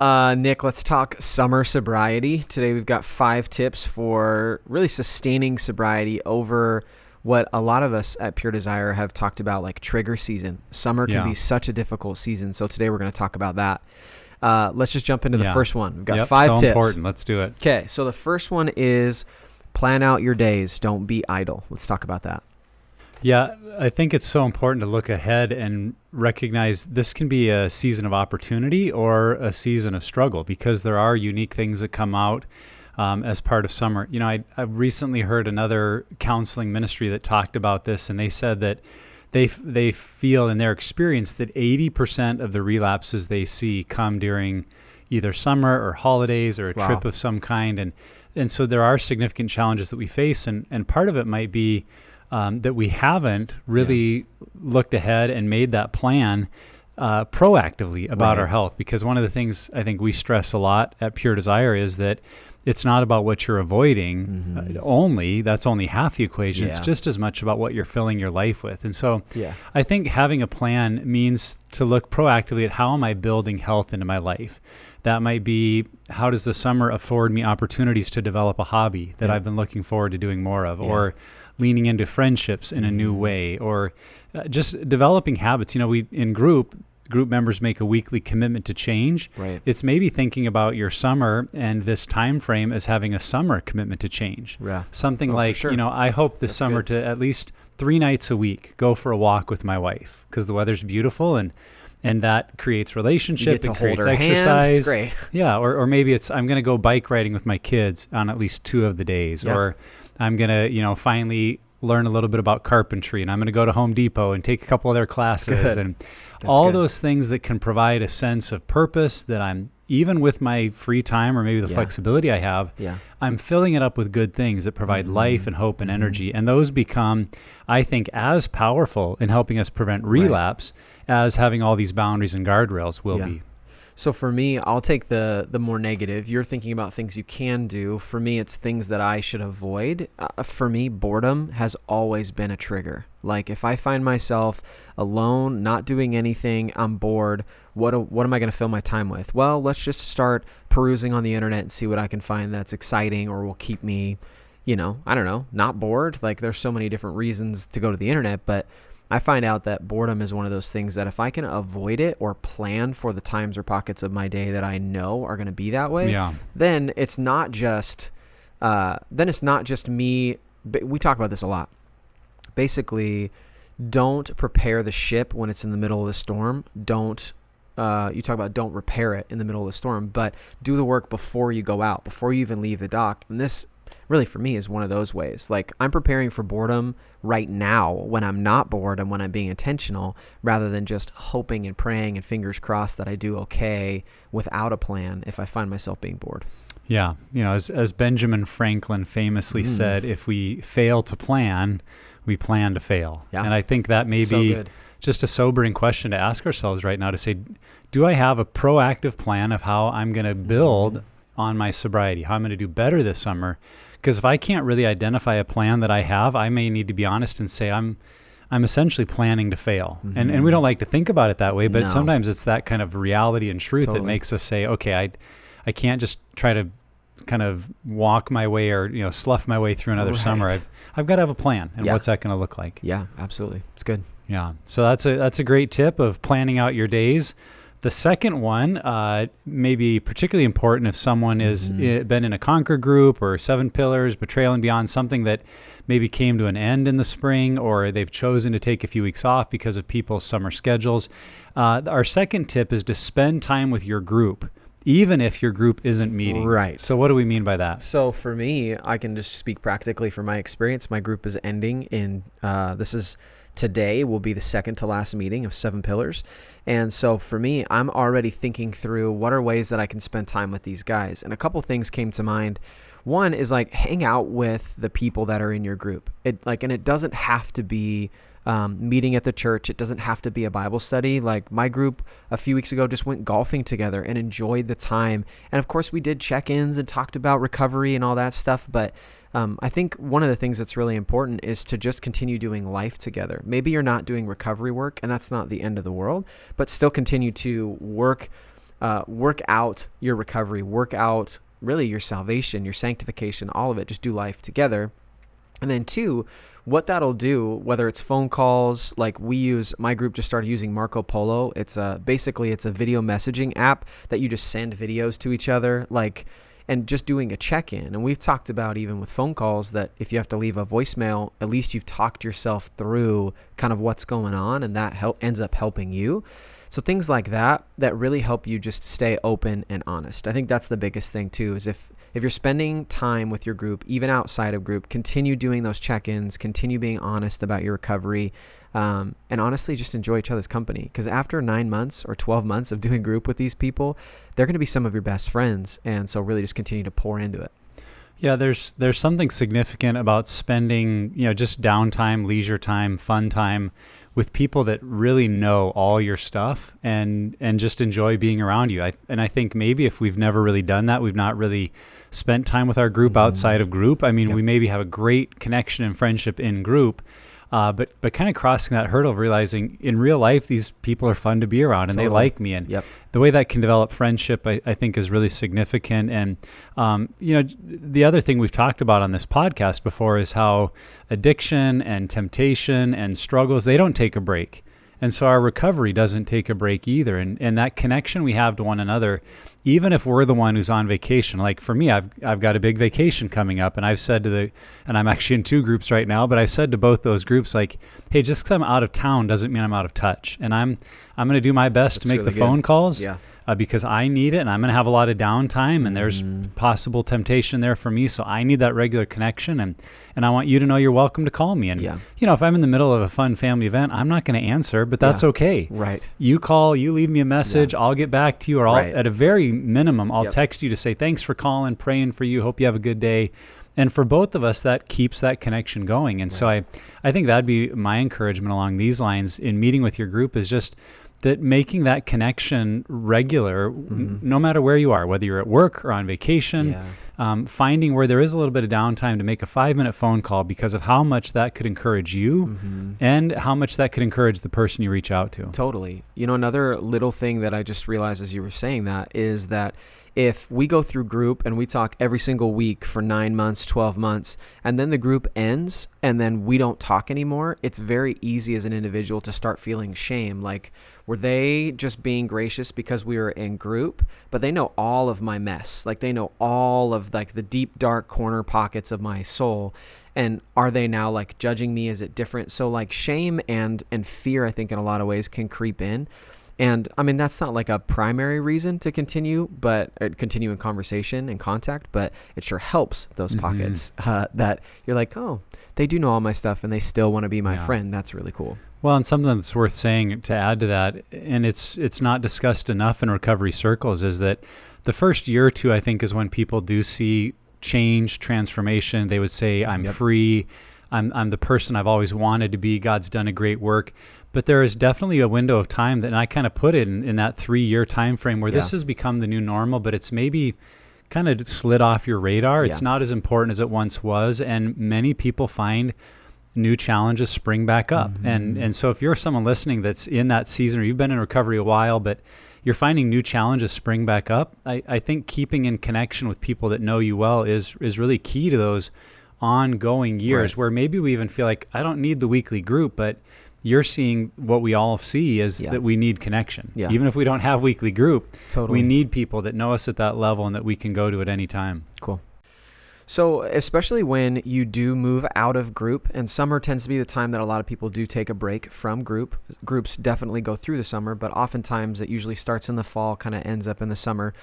Nick, let's talk summer sobriety. Today we've got 5 tips for really sustaining sobriety over what a lot of us at Pure Desire have talked about, like trigger season. Summer can be such a difficult season, so today we're going to talk about that. Let's just jump into the first one. We've got 5 tips. Important. Let's do it. Okay, so the first one is plan out your days. Don't be idle. Let's talk about that. Yeah, I think it's so important to look ahead and recognize this can be a season of opportunity or a season of struggle, because there are unique things that come out as part of summer. You know, I recently heard another counseling ministry that talked about this, and they said that they feel in their experience that 80% of the relapses they see come during either summer or holidays or a trip of some kind. And so there are significant challenges that we face, and part of it might be that we haven't really looked ahead and made that plan proactively about our health. Because one of the things I think we stress a lot at Pure Desire is that it's not about what you're avoiding only. That's only half the equation. It's just as much about what you're filling your life with. And so I think having a plan means to look proactively at how am I building health into my life. That might be, how does the summer afford me opportunities to develop a hobby that I've been looking forward to doing more of, or leaning into friendships in a new way, or just developing habits. You know, we in group members make a weekly commitment to change. Right. It's maybe thinking about your summer and this time frame as having a summer commitment to change. Yeah. Something like, you know, I hope this summer to at least 3 nights a week go for a walk with my wife, because the weather's beautiful and that creates relationship, it creates exercise. Hand. It's great. Yeah, or maybe it's I'm going to go bike riding with my kids on at least 2 of the days, or I'm going to, you know, finally learn a little bit about carpentry, and I'm going to go to Home Depot and take a couple of their classes, and all those things that can provide a sense of purpose that I'm, even with my free time or maybe the flexibility I have, I'm filling it up with good things that provide life and hope and energy. And those become, I think, as powerful in helping us prevent relapse as having all these boundaries and guardrails will be. So for me, I'll take the more negative. You're thinking about things you can do. For me, it's things that I should avoid. For me, boredom has always been a trigger. Like if I find myself alone, not doing anything, I'm bored, what am I going to fill my time with? Well, let's just start perusing on the internet and see what I can find that's exciting or will keep me, you know, I don't know, not bored. Like there's so many different reasons to go to the internet, but I find out that boredom is one of those things that if I can avoid it or plan for the times or pockets of my day that I know are going to be that way, then it's not just me. We talk about this a lot. Basically, don't prepare the ship when it's in the middle of the storm. Don't repair it in the middle of the storm, but do the work before you go out, before you even leave the dock. And this really for me is one of those ways. Like I'm preparing for boredom right now when I'm not bored and when I'm being intentional, rather than just hoping and praying and fingers crossed that I do okay without a plan if I find myself being bored. Yeah. You know, as Benjamin Franklin famously said, if we fail to plan, we plan to fail. Yeah. And I think that may be just a sobering question to ask ourselves right now, to say, do I have a proactive plan of how I'm going to build on my sobriety, how I'm going to do better this summer? Because if I can't really identify a plan that I have, I may need to be honest and say I'm essentially planning to fail. And we don't like to think about it that way, but sometimes it's that kind of reality and truth that makes us say, okay, I can't just try to kind of walk my way or, you know, slough my way through another summer. I've got to have a plan. And what's that going to look like? Yeah, absolutely. It's good. Yeah. So that's a great tip of planning out your days. The second one may be particularly important if someone has been in a Conquer group or 7 Pillars, Betrayal and Beyond, something that maybe came to an end in the spring, or they've chosen to take a few weeks off because of people's summer schedules. Our second tip is to spend time with your group, even if your group isn't meeting. Right. So what do we mean by that? So for me, I can just speak practically from my experience. My group is ending in, today will be the second to last meeting of 7 Pillars. And so for me, I'm already thinking through what are ways that I can spend time with these guys. And a couple things came to mind. One is like hang out with the people that are in your group. And it doesn't have to be meeting at the church. It doesn't have to be a Bible study. Like my group a few weeks ago just went golfing together and enjoyed the time. And of course we did check-ins and talked about recovery and all that stuff. But I think one of the things that's really important is to just continue doing life together. Maybe you're not doing recovery work, and that's not the end of the world, but still continue to work work out your recovery, work out really your salvation, your sanctification, all of it. Just do life together. And then 2, what that'll do, whether it's phone calls, like my group just started using Marco Polo. It's basically it's a video messaging app that you just send videos to each other, and just doing a check-in. And we've talked about, even with phone calls, that if you have to leave a voicemail, at least you've talked yourself through kind of what's going on, and that ends up helping you. So things like that really help you just stay open and honest. I think that's the biggest thing too, is if you're spending time with your group, even outside of group, continue doing those check-ins, continue being honest about your recovery, and honestly just enjoy each other's company. Because after 9 months or 12 months of doing group with these people, they're going to be some of your best friends. And so really just continue to pour into it. Yeah, there's something significant about spending, just downtime, leisure time, fun time with people that really know all your stuff and just enjoy being around you. I think maybe if we've never really done that, we've not really spent time with our group outside of group. I mean, Yep. we maybe have a great connection and friendship in group, but kind of crossing that hurdle of realizing in real life, these people are fun to be around and Totally. they like me. And Yep. the way that can develop friendship, I think, is really significant. And, the other thing we've talked about on this podcast before is how addiction and temptation and struggles, they don't take a break. And so our recovery doesn't take a break either. And that connection we have to one another, even if we're the one who's on vacation, like for me, I've got a big vacation coming up, and I've said and I'm actually in 2 groups right now, but I said to both those groups, like, hey, just because I'm out of town doesn't mean I'm out of touch. And I'm going to do my best to make really the phone good. calls. Yeah. Because I need it, and I'm going to have a lot of downtime, and there's possible temptation there for me. So I need that regular connection, and I want you to know you're welcome to call me. And, if I'm in the middle of a fun family event, I'm not going to answer, but that's okay. Right. You call, you leave me a message, I'll get back to you, or at a very minimum, I'll text you to say, thanks for calling, praying for you, hope you have a good day. And for both of us, that keeps that connection going. And so I think that'd be my encouragement along these lines in meeting with your group, is just that making that connection regular, no matter where you are, whether you're at work or on vacation, finding where there is a little bit of downtime to make a 5-minute phone call, because of how much that could encourage you and how much that could encourage the person you reach out to. Totally. Another little thing that I just realized as you were saying that is that if we go through group and we talk every single week for 9 months, 12 months, and then the group ends and then we don't talk anymore, it's very easy as an individual to start feeling shame. Like, were they just being gracious because we were in group, but they know all of my mess? Like, they know all of the deep, dark corner pockets of my soul. And are they now judging me? Is it different? So shame and fear, I think in a lot of ways can creep in. And I mean, that's not a primary reason to continue in conversation and contact, but it sure helps those pockets that you're like, oh, they do know all my stuff and they still want to be my friend. That's really cool. Well, and something that's worth saying to add to that, and it's not discussed enough in recovery circles, is that the first year or 2, I think, is when people do see change, transformation. They would say, I'm free. I'm the person I've always wanted to be. God's done a great work. But there is definitely a window of time that, and I kind of put it in that 3-year time frame where this has become the new normal, but it's maybe kind of slid off your radar. It's not as important as it once was, and many people find new challenges spring back up. And so if you're someone listening that's in that season, or you've been in recovery a while, but you're finding new challenges spring back up, I think keeping in connection with people that know you well is really key to those ongoing years, where maybe we even feel like, I don't need the weekly group, but you're seeing what we all see is that we need connection. Even if we don't have weekly group, we need people that know us at that level and that we can go to at any time. Cool. So especially when you do move out of group, and summer tends to be the time that a lot of people do take a break from group. Groups definitely go through the summer, but oftentimes it usually starts in the fall, kind of ends up in the summer.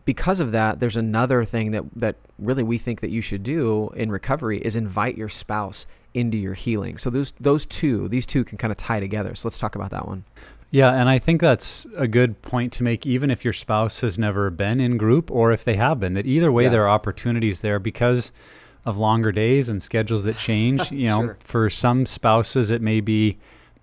Because of that, there's another thing that really we think that you should do in recovery is invite your spouse into your healing. So these two can kind of tie together. So let's talk about that one. Yeah, and I think that's a good point to make, even if your spouse has never been in group or if they have been, that either way there are opportunities there because of longer days and schedules that change. For some spouses, it may be,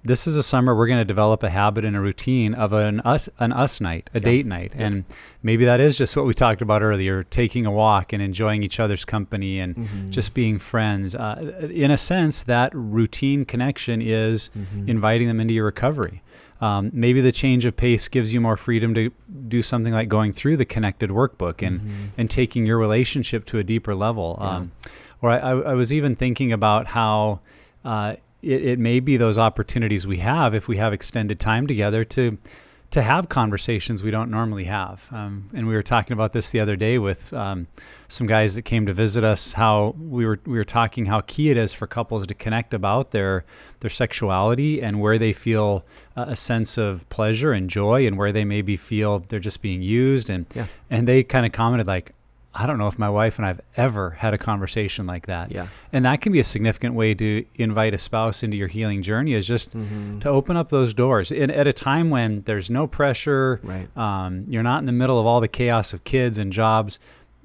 this is a summer, we're going to develop a habit and a routine of an us night, a date night. And maybe that is just what we talked about earlier, taking a walk and enjoying each other's company and just being friends. In a sense, that routine connection is inviting them into your recovery. Maybe the change of pace gives you more freedom to do something like going through the connected workbook and taking your relationship to a deeper level. Or I was even thinking about how it may be those opportunities we have if we have extended time together to have conversations we don't normally have. And we were talking about this the other day with some guys that came to visit us, how we were talking how key it is for couples to connect about their sexuality and where they feel a sense of pleasure and joy and where they maybe feel they're just being used. And they kind of commented like, I don't know if my wife and I've ever had a conversation like that. Yeah. And that can be a significant way to invite a spouse into your healing journey, is just to open up those doors. And at a time when there's no pressure, right. You're not in the middle of all the chaos of kids and jobs,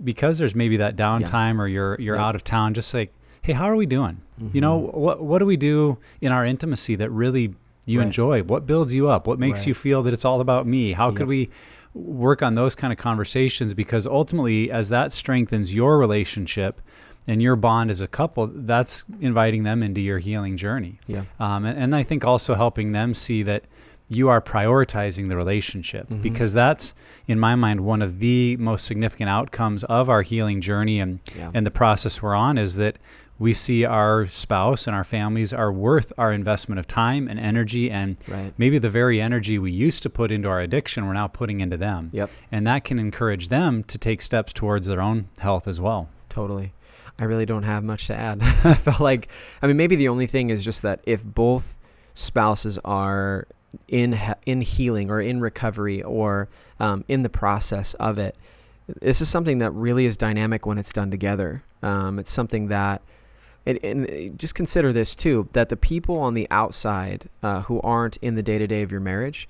because there's maybe that downtime or you're out of town, just like, hey, how are we doing? You know, what do we do in our intimacy that really you enjoy? What builds you up? What makes you feel that it's all about me? How could we work on those kind of conversations? Because ultimately, as that strengthens your relationship and your bond as a couple, that's inviting them into your healing journey. And I think also helping them see that you are prioritizing the relationship, because that's, in my mind, one of the most significant outcomes of our healing journey and the process we're on, is that we see our spouse and our families are worth our investment of time and energy, and maybe the very energy we used to put into our addiction, we're now putting into them. And that can encourage them to take steps towards their own health as well. Totally. I really don't have much to add. I felt like, maybe the only thing is just that if both spouses are in healing or in recovery or in the process of it, this is something that really is dynamic when it's done together. It's something that, and just consider this too, that the people on the outside who aren't in the day-to-day of your marriage,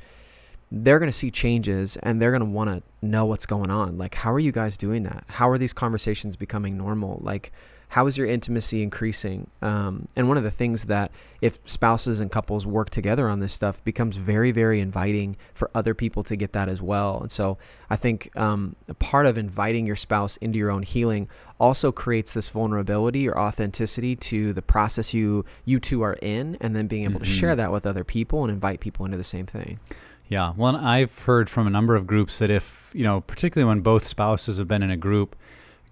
they're going to see changes and they're going to want to know what's going on. Like, how are you guys doing that? How are these conversations becoming normal? Like, how is your intimacy increasing? And one of the things that, if spouses and couples work together on this stuff, becomes very, very inviting for other people to get that as well. And so I think a part of inviting your spouse into your own healing also creates this vulnerability or authenticity to the process you two are in, and then being able to share that with other people and invite people into the same thing. Yeah. Well, I've heard from a number of groups that if, particularly when both spouses have been in a group,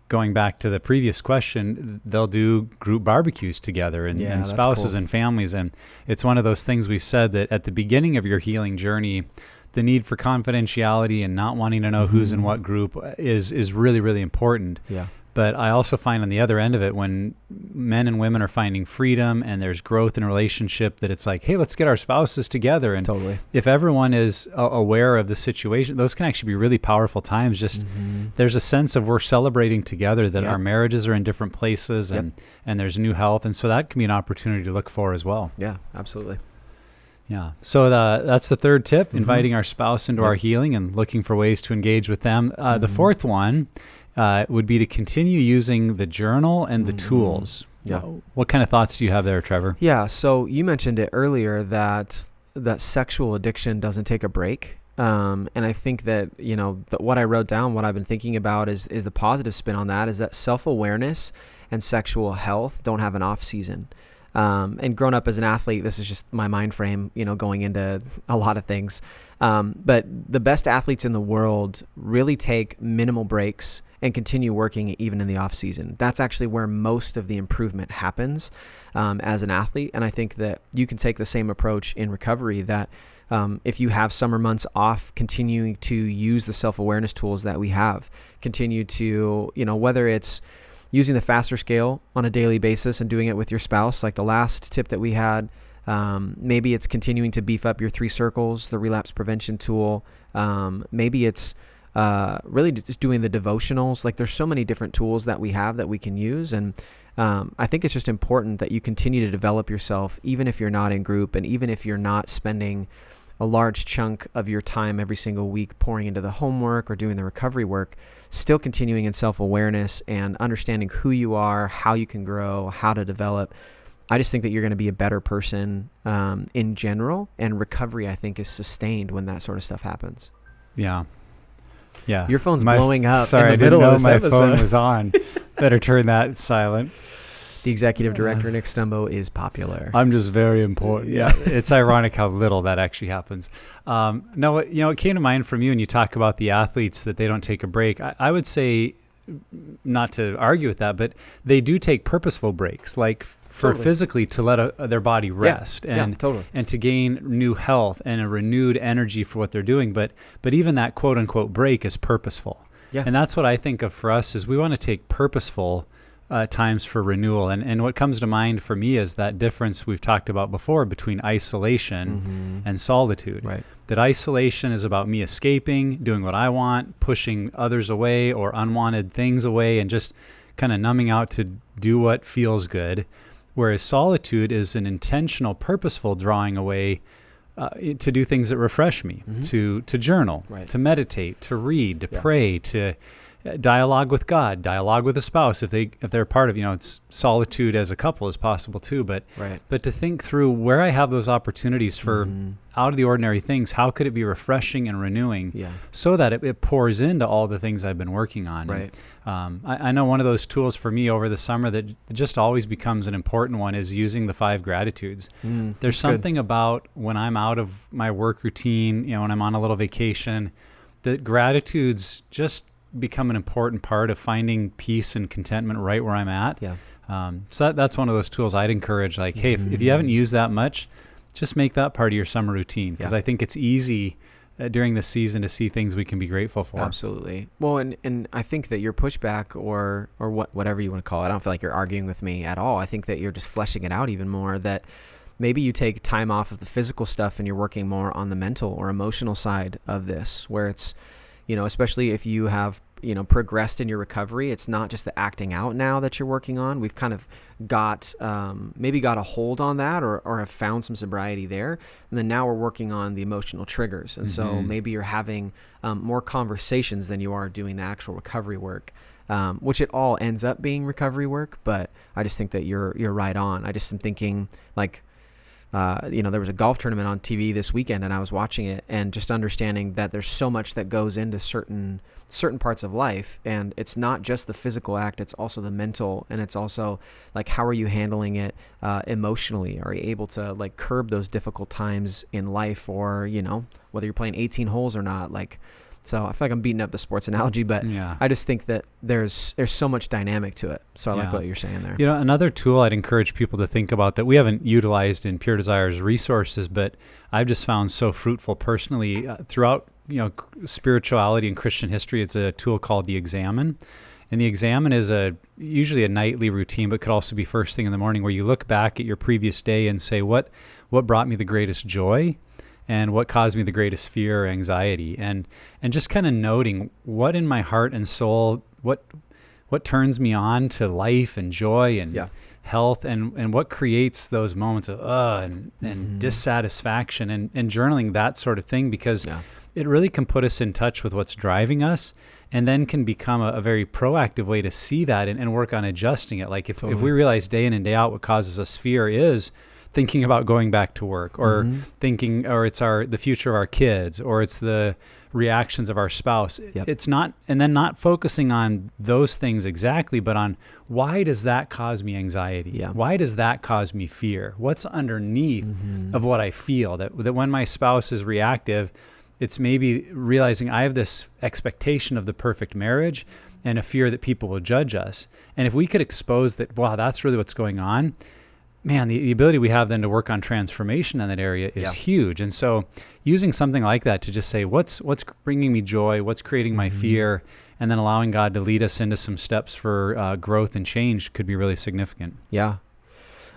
going back to the previous question, they'll do group barbecues together and spouses and families. And it's one of those things we've said that at the beginning of your healing journey, the need for confidentiality and not wanting to know who's in what group is really, really important. Yeah. But I also find on the other end of it, when men and women are finding freedom and there's growth in a relationship, that it's like, hey, let's get our spouses together. And if everyone is aware of the situation, those can actually be really powerful times. Just there's a sense of we're celebrating together that our marriages are in different places and there's new health. And so that can be an opportunity to look for as well. Yeah, absolutely. Yeah. So that's the third tip, inviting our spouse into our healing and looking for ways to engage with them. The fourth one would be to continue using the journal and the tools. Yeah. What kind of thoughts do you have there, Trevor? Yeah. So you mentioned it earlier that sexual addiction doesn't take a break. And I think that, what I wrote down, what I've been thinking about is the positive spin on that, is that self-awareness and sexual health don't have an off season. And growing up as an athlete, this is just my mind frame, going into a lot of things. But the best athletes in the world really take minimal breaks and continue working even in the off season. That's actually where most of the improvement happens as an athlete. And I think that you can take the same approach in recovery, that if you have summer months off, continuing to use the self-awareness tools that we have, continue to, whether it's using the FASTER scale on a daily basis and doing it with your spouse, like the last tip that we had. Maybe it's continuing to beef up your 3 circles, the relapse prevention tool. Maybe it's really just doing the devotionals. Like, there's so many different tools that we have that we can use. And I think it's just important that you continue to develop yourself, even if you're not in group, and even if you're not spending a large chunk of your time every single week pouring into the homework or doing the recovery work, still continuing in self-awareness and understanding who you are, how you can grow, how to develop. I just think that you're going to be a better person in general, and recovery, I think, is sustained when that sort of stuff happens. Yeah. Yeah. Your phone's blowing up sorry, in the middle of this my episode. Phone was on. Better turn that silent. The executive director, Nick Stumbo, is popular. I'm just very important. Yeah. It's ironic how little that actually happens. No, it came to mind from you, and you talk about the athletes that they don't take a break. I would say, not to argue with that, but they do take purposeful breaks, like for physically to let their body rest and to gain new health and a renewed energy for what they're doing. But even that quote unquote break is purposeful. Yeah. And that's what I think of for us is we want to take purposeful times for renewal. And what comes to mind for me is that difference we've talked about before between isolation and solitude. Right. That isolation is about me escaping, doing what I want, pushing others away or unwanted things away, and just kind of numbing out to do what feels good. Whereas solitude is an intentional, purposeful drawing away to do things that refresh me, to journal, to meditate, to read, to pray, to dialogue with God, dialogue with a spouse if they're part of, it's solitude as a couple is possible too, but to think through where I have those opportunities for out of the ordinary things, how could it be refreshing and renewing so that it pours into all the things I've been working on. Right. And, I know one of those tools for me over the summer that just always becomes an important one is using the 5 gratitudes. There's something about when I'm out of my work routine, when I'm on a little vacation, that gratitudes just become an important part of finding peace and contentment right where I'm at. So that's one of those tools I'd encourage, like, hey, if you haven't used that much, just make that part of your summer routine, because I think it's easy during the season to see things we can be grateful for. Absolutely. Well, and I think that your pushback or whatever you want to call it, I don't feel like you're arguing with me at all. I think that you're just fleshing it out even more, that maybe you take time off of the physical stuff and you're working more on the mental or emotional side of this, where it's, especially if you have, progressed in your recovery, it's not just the acting out now that you're working on. We've kind of got a hold on that or have found some sobriety there. And then now we're working on the emotional triggers. And so maybe you're having more conversations than you are doing the actual recovery work, which it all ends up being recovery work. But I just think that you're right on. I just am thinking like, there was a golf tournament on TV this weekend and I was watching it and just understanding that there's so much that goes into certain parts of life, and it's not just the physical act, it's also the mental, and it's also like, how are you handling it emotionally? Are you able to like curb those difficult times in life, or, whether you're playing 18 holes or not, like, so I feel like I'm beating up the sports analogy, but I just think that there's so much dynamic to it. So I like what you're saying there. Another tool I'd encourage people to think about that we haven't utilized in Pure Desire's resources, but I've just found so fruitful personally throughout, spirituality and Christian history. It's a tool called the Examine. And the Examine is usually a nightly routine, but could also be first thing in the morning, where you look back at your previous day and say, what brought me the greatest joy? And what caused me the greatest fear or anxiety, and just kind of noting what in my heart and soul, what turns me on to life and joy and health, and what creates those moments of and dissatisfaction, and journaling that sort of thing, because it really can put us in touch with what's driving us, and then can become a very proactive way to see that and work on adjusting it. Like if we realize day in and day out what causes us fear is thinking about going back to work, or thinking, or it's the future of our kids, or it's the reactions of our spouse. It's not, and then not focusing on those things exactly, but on why does that cause me anxiety? Why does that cause me fear? What's underneath of what I feel? That when my spouse is reactive, it's maybe realizing I have this expectation of the perfect marriage and a fear that people will judge us. And if we could expose that, wow, that's really what's going on, man, the ability we have then to work on transformation in that area is huge. And so using something like that to just say, what's bringing me joy, what's creating my fear, and then allowing God to lead us into some steps for growth and change could be really significant. Yeah.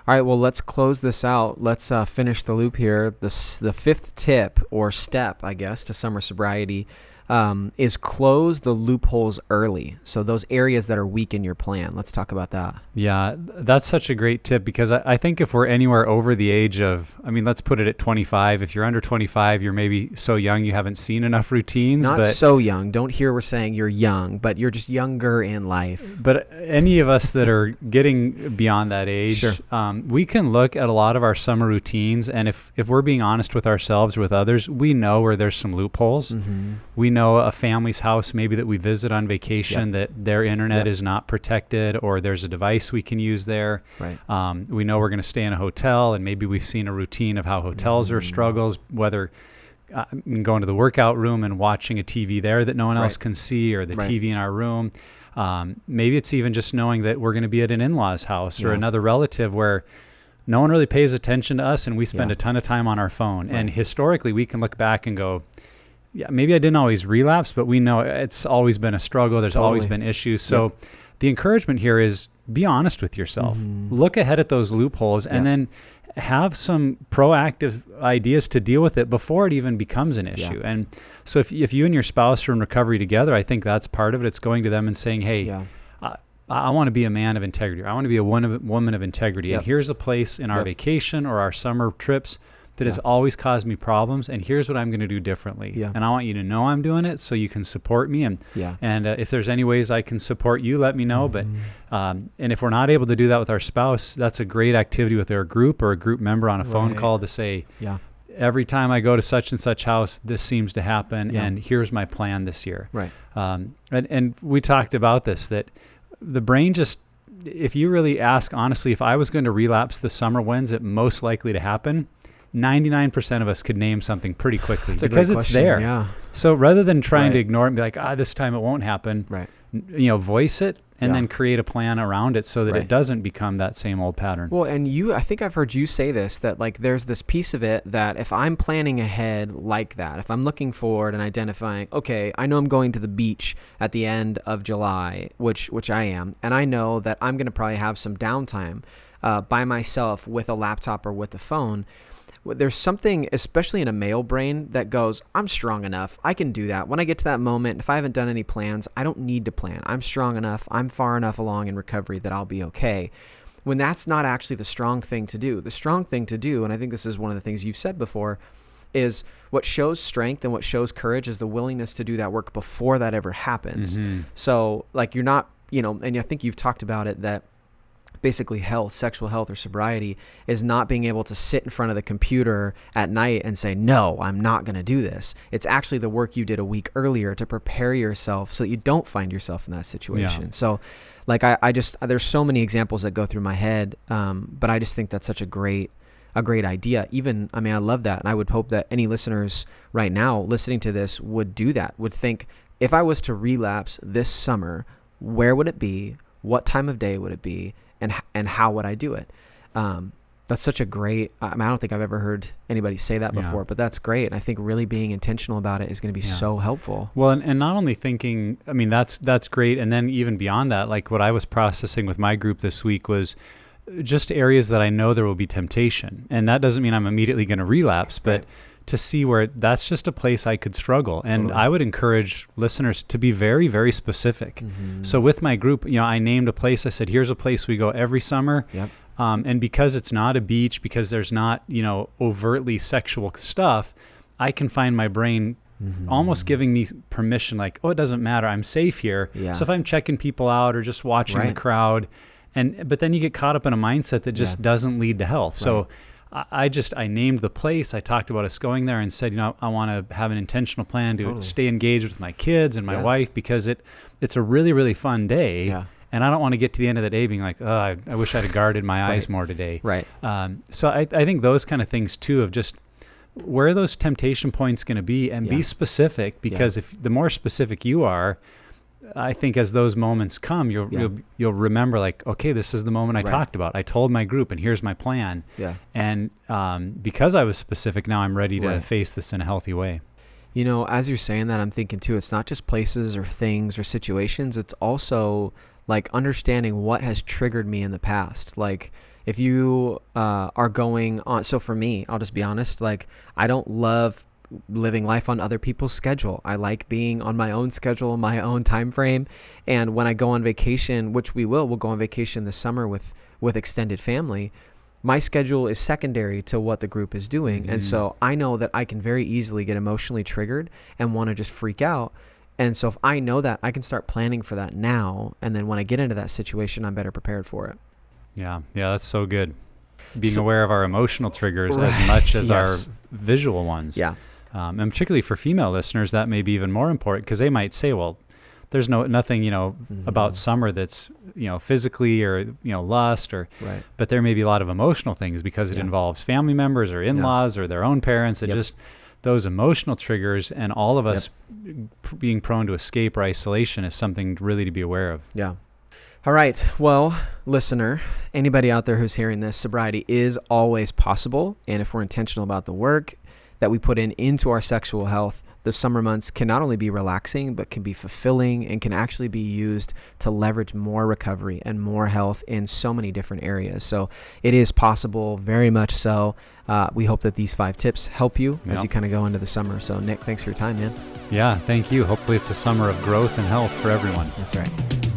All right, well, let's close this out. Let's finish the loop here. The 5th tip or step, I guess, to summer sobriety is close the loopholes early. So those areas that are weak in your plan. Let's talk about that. Yeah, that's such a great tip, because I think if we're anywhere over the age of, let's put it at 25. If you're under 25, you're maybe so young you haven't seen enough routines. Not so young. Don't hear we're saying you're young, but you're just younger in life. But any of us that are getting beyond that age, we can look at a lot of our summer routines, and if we're being honest with ourselves or with others, we know where there's some loopholes. We know a family's house maybe that we visit on vacation that their internet is not protected, or there's a device we can use there. Right. We know we're going to stay in a hotel, and maybe we've seen a routine of how hotels are struggles, whether going to the workout room and watching a TV there that no one else can see, or the TV in our room. Maybe it's even just knowing that we're going to be at an in-law's house or another relative where no one really pays attention to us, and we spend a ton of time on our phone. And historically, we can look back and go, yeah, maybe I didn't always relapse, but we know it's always been a struggle. There's always been issues. So the encouragement here is be honest with yourself. Look ahead at those loopholes and then have some proactive ideas to deal with it before it even becomes an issue. And so if you and your spouse are in recovery together, I think that's part of it. It's going to them and saying, hey, I want to be a man of integrity. I want to be a woman of integrity. And here's a place in our vacation or our summer trips that has always caused me problems, and here's what I'm going to do differently. And I want you to know I'm doing it so you can support me. And if there's any ways I can support you, let me know. But and if we're not able to do that with our spouse, that's a great activity with our group or a group member on a phone call to say, every time I go to such and such house, this seems to happen, and here's my plan this year. And we talked about this, that the brain just, if you really ask honestly, if I was going to relapse this summer, when's it most likely to happen? 99% of us could name something pretty quickly because it's there. So rather than trying to ignore it and be like, this time it won't happen, voice it and then create a plan around it so that it doesn't become that same old pattern. Well, and I think I've heard you say this, that like there's this piece of it that if I'm planning ahead like that, if I'm looking forward and identifying, okay, I know I'm going to the beach at the end of July, which I am, and I know that I'm going to probably have some downtime by myself with a laptop or with a phone. There's something, especially in a male brain, that goes, I'm strong enough. I can do that. When I get to that moment, if I haven't done any plans, I don't need to plan. I'm strong enough. I'm far enough along in recovery that I'll be okay. When that's not actually the strong thing to do. The strong thing to do, and I think this is one of the things you've said before, is what shows strength and what shows courage is the willingness to do that work before that ever happens. So like you're not, and I think you've talked about it, that basically health, sexual health or sobriety is not being able to sit in front of the computer at night and say, no, I'm not going to do this. It's actually the work you did a week earlier to prepare yourself so that you don't find yourself in that situation. So like I just, there's so many examples that go through my head. But I just think that's such a great idea. Even, I love that. And I would hope that any listeners right now listening to this would do that, would think, if I was to relapse this summer, where would it be? What time of day would it be? And how would I do it? That's such a great, I don't think I've ever heard anybody say that before, but that's great. And I think really being intentional about it is going to be so helpful. Well, and not only thinking, that's great. And then even beyond that, like what I was processing with my group this week was just areas that I know there will be temptation. And that doesn't mean I'm immediately going to relapse, but to see where that's just a place I could struggle. And I would encourage listeners to be very, very specific. So with my group, I named a place. I said, here's a place we go every summer. And because it's not a beach, because there's not, overtly sexual stuff, I can find my brain almost giving me permission, like, it doesn't matter. I'm safe here. So if I'm checking people out or just watching the crowd, but then you get caught up in a mindset that just doesn't lead to health. So I named the place. I talked about us going there and said, I want to have an intentional plan to stay engaged with my kids and my wife, because it's a really, really fun day. And I don't want to get to the end of the day being like, I wish I'd have guarded my eyes more today. So I think those kind of things too, of just where are those temptation points going to be, and be specific, because if the more specific you are, I think as those moments come, you'll remember, like, okay, this is the moment I talked about. I told my group, and here's my plan. And because I was specific, now I'm ready to face this in a healthy way. As you're saying that, I'm thinking too, it's not just places or things or situations. It's also like understanding what has triggered me in the past. Like if you are going on, so for me, I'll just be honest, like I don't love living life on other people's schedule. I like being on my own schedule, my own time frame. And when I go on vacation, which we'll go on vacation this summer with extended family, my schedule is secondary to what the group is doing. And so I know that I can very easily get emotionally triggered and want to just freak out. And so if I know that, I can start planning for that now. And then when I get into that situation, I'm better prepared for it. Yeah, that's so good. Being aware of our emotional triggers as much as our visual ones. And particularly for female listeners, that may be even more important because they might say, well, there's nothing, about summer that's, physically or, lust Right. but there may be a lot of emotional things because it involves family members or in-laws or their own parents. It just, those emotional triggers and all of us being prone to escape or isolation is something really to be aware of. Yeah. All right. Well, listener, anybody out there who's hearing this, sobriety is always possible. And if we're intentional about the work that we put into our sexual health, the summer months can not only be relaxing, but can be fulfilling and can actually be used to leverage more recovery and more health in so many different areas. So it is possible, very much so. We hope that these 5 tips help you as you kind of go into the summer. So Nick, thanks for your time, man. Yeah, thank you. Hopefully it's a summer of growth and health for everyone. That's right.